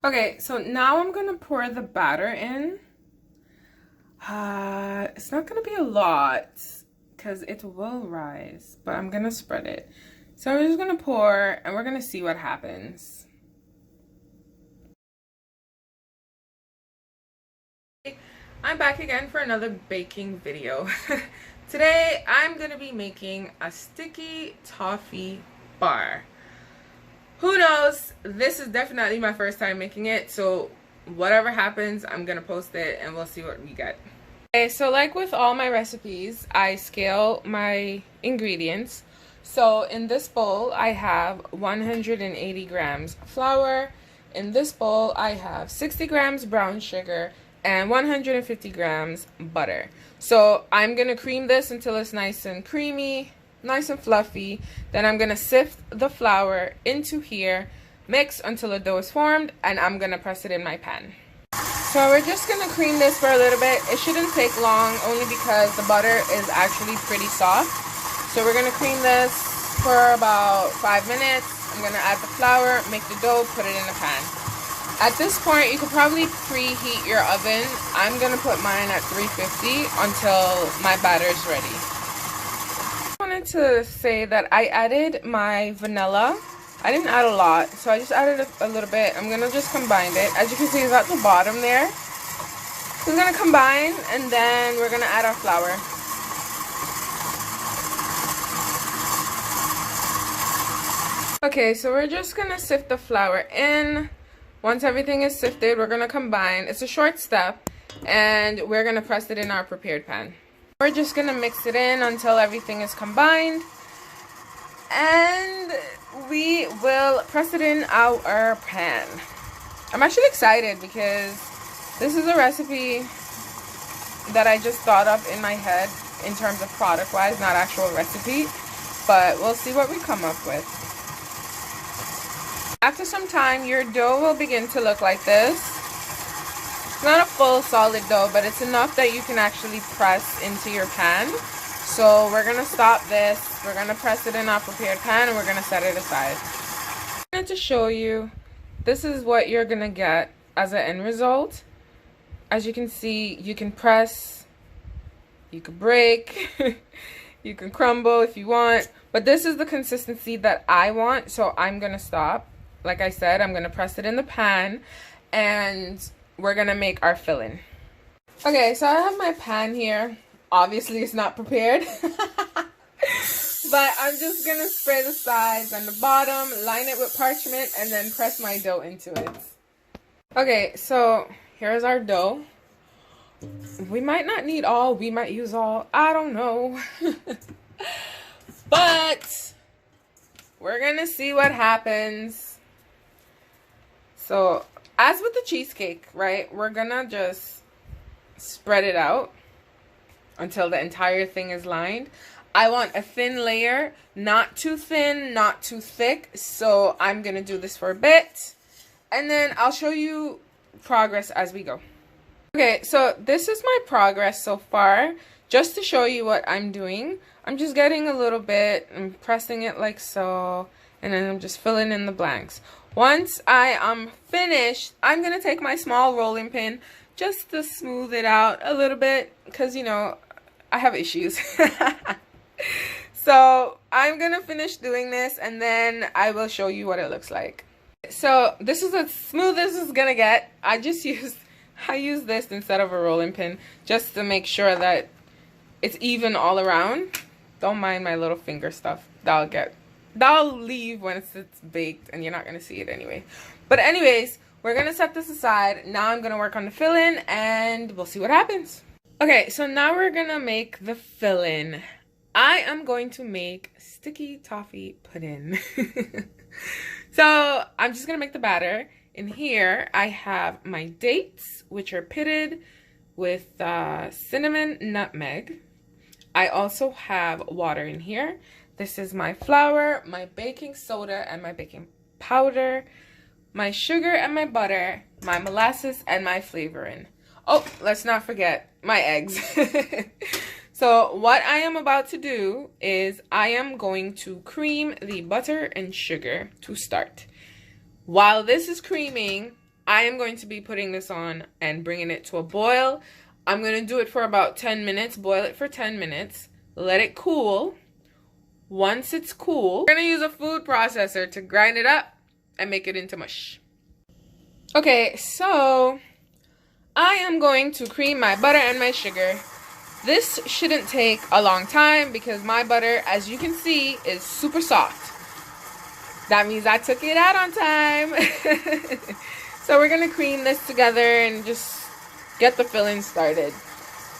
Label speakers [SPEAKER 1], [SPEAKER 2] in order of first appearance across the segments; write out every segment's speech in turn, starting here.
[SPEAKER 1] Okay, so now I'm gonna pour the batter in. It's not gonna be a lot because it will rise, but I'm gonna spread it. So I'm just gonna pour and we're gonna see what happens. I'm back again for another baking video. Today I'm gonna be making a sticky toffee bar. Who knows? This is definitely my first time making it, so whatever happens, I'm gonna post it and we'll see what we get. Okay, so like with all my recipes, I scale my ingredients. So in this bowl, I have 180 grams flour. In this bowl, I have 60 grams brown sugar and 150 grams butter. So I'm gonna cream this until it's nice and creamy, nice and fluffy. Then I'm gonna sift the flour into here, mix until a dough is formed, and I'm gonna press it in my pan. So we're just gonna cream this for a little bit. It shouldn't take long, only because the butter is actually pretty soft. So we're gonna cream this for about 5 minutes. I'm gonna add the flour, make the dough, put it in the pan. At this point, you could probably preheat your oven. I'm gonna put mine at 350 until my batter is ready. I wanted to say that I added my vanilla. I didn't add a lot, so I just added a little bit. I'm gonna just combine it. As you can see, it's at the bottom there. So we're gonna combine, and then we're gonna add our flour. Okay, so we're just gonna sift the flour in. Once everything is sifted, we're gonna combine. It's a short step, and we're gonna press it in our prepared pan. We're just gonna mix it in until everything is combined, and we will press it in our pan. I'm actually excited because this is a recipe that I just thought of in my head in terms of product wise, not actual recipe, but we'll see what we come up with. After some time, your dough will begin to look like this. It's not a full solid dough, but it's enough that you can actually press into your pan. So we're gonna stop this, we're gonna press it in our prepared pan, and we're gonna set it aside. I'm going to show you, this is what you're gonna get as an end result. As you can see, you can press, you can break, you can crumble if you want, but this is the consistency that I want, so I'm gonna stop. Like I said, I'm gonna press it in the pan, and we're gonna make our filling. Okay, so I have my pan here. Obviously, it's not prepared, but I'm just gonna spray the sides and the bottom, line it with parchment, and then press my dough into it. Okay, so here's our dough. We might not need all, we might use all, I don't know. But we're gonna see what happens. So, as with the cheesecake, right, we're gonna just spread it out until the entire thing is lined. I want a thin layer, not too thin, not too thick, so I'm gonna do this for a bit, and then I'll show you progress as we go. Okay, so this is my progress so far. Just to show you what I'm doing, I'm just getting a little bit and pressing it like so, and then I'm just filling in the blanks. Once I am finished, I'm gonna take my small rolling pin just to smooth it out a little bit, because you know, I have issues. So I'm gonna finish doing this, and then I will show you what it looks like. So this is as smooth as it's gonna get. I use this instead of a rolling pin just to make sure that it's even all around. Don't mind my little finger stuff. That'll leave when it's baked, and you're not gonna see it anyway. But anyways, we're gonna set this aside. Now I'm gonna work on the filling, and we'll see what happens. Okay, so now we're gonna make the filling. I am going to make sticky toffee pudding. So I'm just gonna make the batter. In here, I have my dates, which are pitted with cinnamon, nutmeg. I also have water in here. This is my flour, my baking soda, and my baking powder, my sugar and my butter, my molasses, and my flavoring. Oh, let's not forget my eggs. So what I am about to do is I am going to cream the butter and sugar to start. While this is creaming, I am going to be putting this on and bringing it to a boil. I'm going to do it for about 10 minutes, boil it for 10 minutes, let it cool. Once it's cool, we're going to use a food processor to grind it up and make it into mush. Okay, so I am going to cream my butter and my sugar. This shouldn't take a long time because my butter, as you can see, is super soft. That means I took it out on time. So we're going to cream this together and just get the filling started.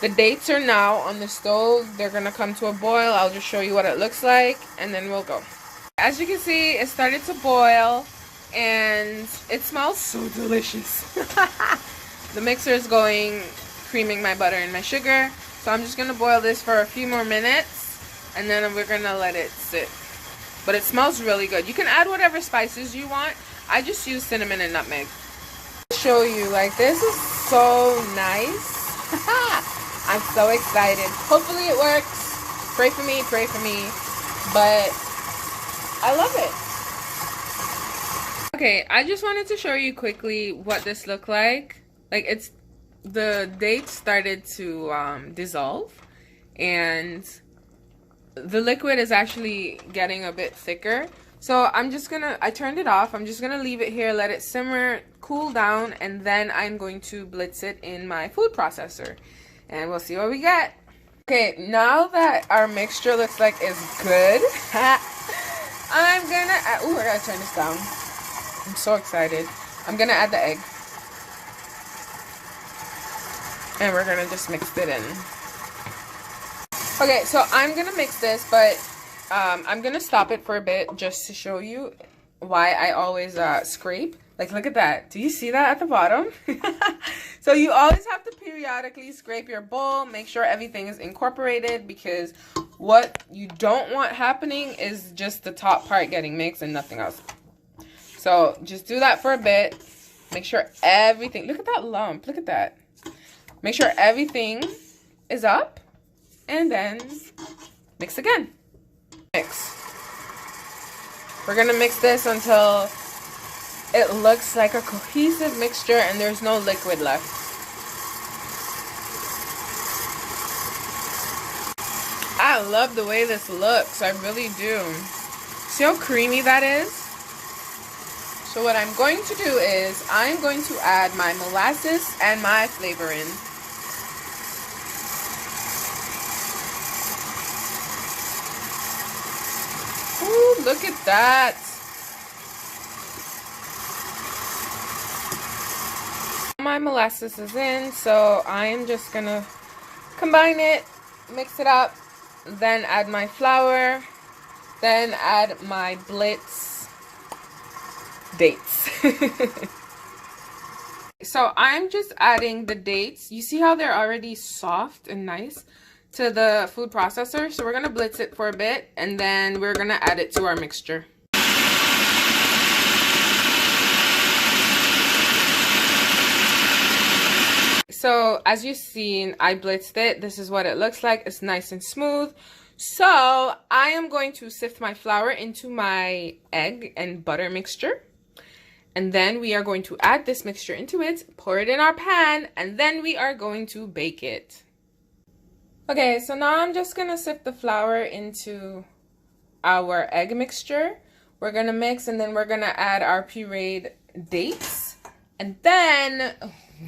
[SPEAKER 1] The dates are now on the stove. They're going to come to a boil. I'll just show you what it looks like and then we'll go. As you can see, it started to boil and it smells so delicious. The mixer is going, creaming my butter and my sugar. So I'm just going to boil this for a few more minutes and then we're going to let it sit. But it smells really good. You can add whatever spices you want. I just use cinnamon and nutmeg. I'll show you, like, this is so nice. I'm so excited. Hopefully it works. Pray for me, but I love it. Okay, I just wanted to show you quickly what this looked like. Like, it's, the dates started to dissolve and the liquid is actually getting a bit thicker. So I turned it off. I'm just gonna leave it here, let it simmer, cool down, and then I'm going to blitz it in my food processor. And we'll see what we get. Okay, now that our mixture looks like it's good, I'm gonna add, ooh, I gotta turn this down. I'm so excited. I'm gonna add the egg. And we're gonna just mix it in. Okay, so I'm gonna mix this, but I'm gonna stop it for a bit just to show you why I always scrape. Like, look at that. Do you see that at the bottom? So you always have to periodically scrape your bowl, make sure everything is incorporated, because what you don't want happening is just the top part getting mixed and nothing else. So just do that for a bit. Make sure everything, look at that lump, look at that. Make sure everything is up and then mix again. Mix. We're gonna mix this until it looks like a cohesive mixture and there's no liquid left. I love the way this looks, I really do. See how creamy that is? So what I'm going to do is I'm going to add my molasses and my flavoring. Ooh, look at that. My molasses is in, so I am just gonna combine it, mix it up, then add my flour, then add my blitz dates. So I'm just adding the dates. You see how they're already soft and nice to the food processor? So we're gonna blitz it for a bit and then we're gonna add it to our mixture. So as you've seen, I blitzed it. This is what it looks like. It's nice and smooth. So I am going to sift my flour into my egg and butter mixture. And then we are going to add this mixture into it, pour it in our pan, and then we are going to bake it. Okay, so now I'm just gonna sift the flour into our egg mixture. We're gonna mix and then we're gonna add our pureed dates. And then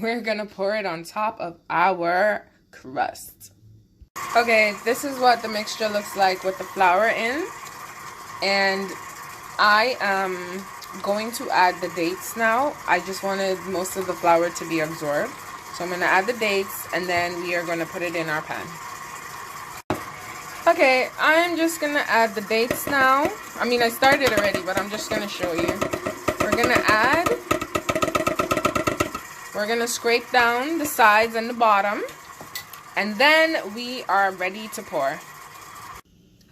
[SPEAKER 1] we're gonna pour it on top of our crust. Okay, this is what the mixture looks like with the flour in. And I am going to add the dates now. I just wanted most of the flour to be absorbed. So I'm gonna add the dates and then we are gonna put it in our pan. Okay, I'm just gonna add the dates now. I mean, I started already, but I'm just gonna show you. We're gonna scrape down the sides and the bottom, and then we are ready to pour.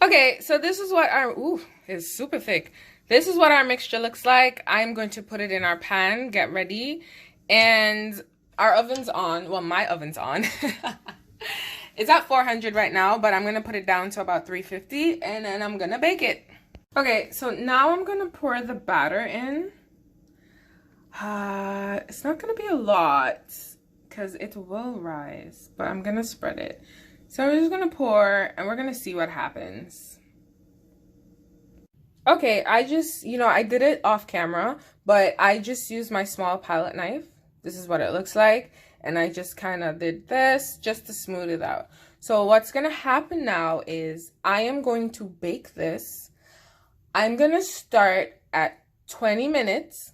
[SPEAKER 1] Okay, so this is what our, ooh, it's super thick. This is what our mixture looks like. I'm going to put it in our pan, get ready, and our oven's on. Well, my oven's on. It's at 400 right now, but I'm gonna put it down to about 350 and then I'm gonna bake it. Okay, so now I'm gonna pour the batter in. It's not gonna be a lot because it will rise, but I'm gonna spread it. So I'm just gonna pour and we're gonna see what happens. Okay, I just, I did it off camera, but I just used my small palette knife. This is what it looks like. And I just kind of did this just to smooth it out. So what's gonna happen now is I am going to bake this. I'm gonna start at 20 minutes,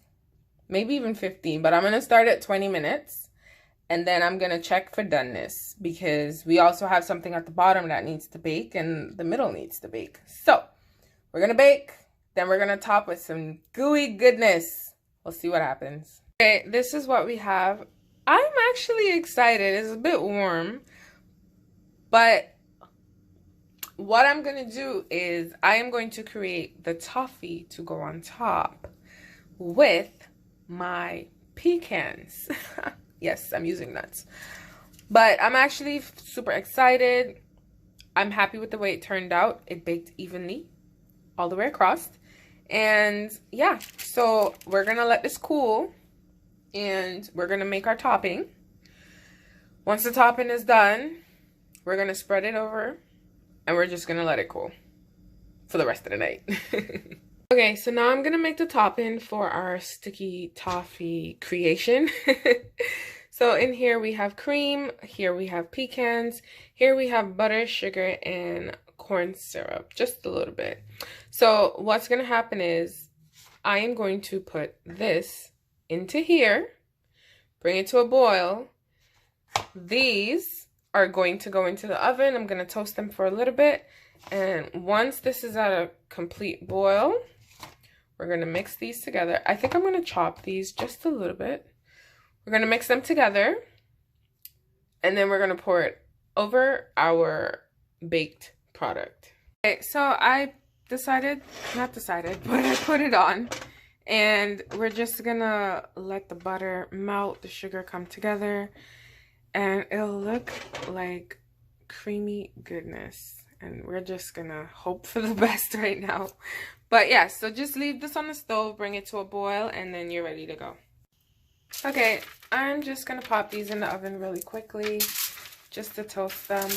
[SPEAKER 1] maybe even 15, but I'm gonna start at 20 minutes. And then I'm gonna check for doneness because we also have something at the bottom that needs to bake and the middle needs to bake. So we're gonna bake, then we're gonna top with some gooey goodness. We'll see what happens. Okay, this is what we have. I'm actually excited. It's a bit warm, but what I'm gonna do is I am going to create the toffee to go on top with my pecans. Yes, I'm using nuts. But I'm actually super excited. I'm happy with the way it turned out. It baked evenly all the way across. And yeah, so we're gonna let this cool and we're gonna make our topping. Once the topping is done, we're gonna spread it over and we're just gonna let it cool for the rest of the night. Okay, so now I'm gonna make the topping for our sticky toffee creation. So in here we have cream, here we have pecans, here we have butter, sugar, and corn syrup, just a little bit. So what's gonna happen is I am going to put this into here, bring it to a boil. These are going to go into the oven. I'm gonna toast them for a little bit. And once this is at a complete boil, we're gonna mix these together. I think I'm gonna chop these just a little bit. We're gonna mix them together and then we're gonna pour it over our baked product. Okay, so I not decided, but I put it on and we're just gonna let the butter melt, the sugar come together, and it'll look like creamy goodness. And we're just gonna hope for the best right now. But yeah, so just leave this on the stove, bring it to a boil, and then you're ready to go. Okay, I'm just gonna pop these in the oven really quickly just to toast them.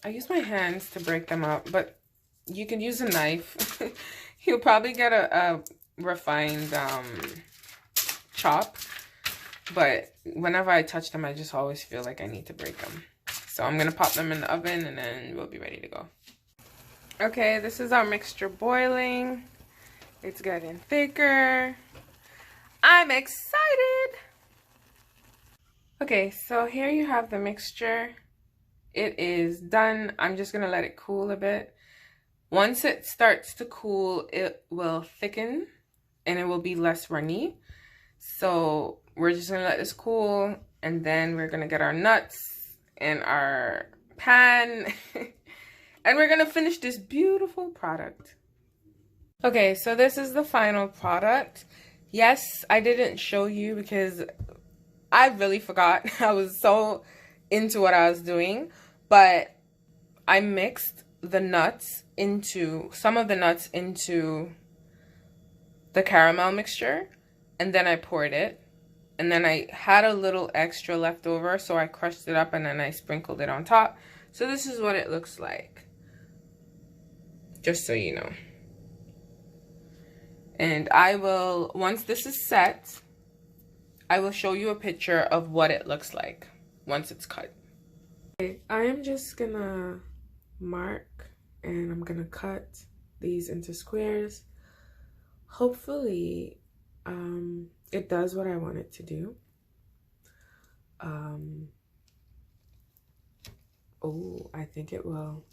[SPEAKER 1] I use my hands to break them up, but you can use a knife. You'll probably get a refined chop, but whenever I touch them, I just always feel like I need to break them. So I'm gonna pop them in the oven and then we'll be ready to go. Okay, this is our mixture boiling. It's getting thicker. I'm excited. Okay, so here you have the mixture. It is done. I'm just gonna let it cool a bit. Once it starts to cool, it will thicken and it will be less runny. So we're just gonna let this cool and then we're gonna get our nuts and our pan and we're gonna finish this beautiful product. Okay, so this is the final product. Yes, I didn't show you because I really forgot. I was so into what I was doing, but I mixed the nuts into, some of the nuts into the caramel mixture, and then I poured it, and then I had a little extra left over, so I crushed it up and then I sprinkled it on top. So this is what it looks like, just so you know. And I will, once this is set, I will show you a picture of what it looks like once it's cut. Okay, I am just gonna mark and I'm gonna cut these into squares. Hopefully, it does what I want it to do. Oh, I think it will.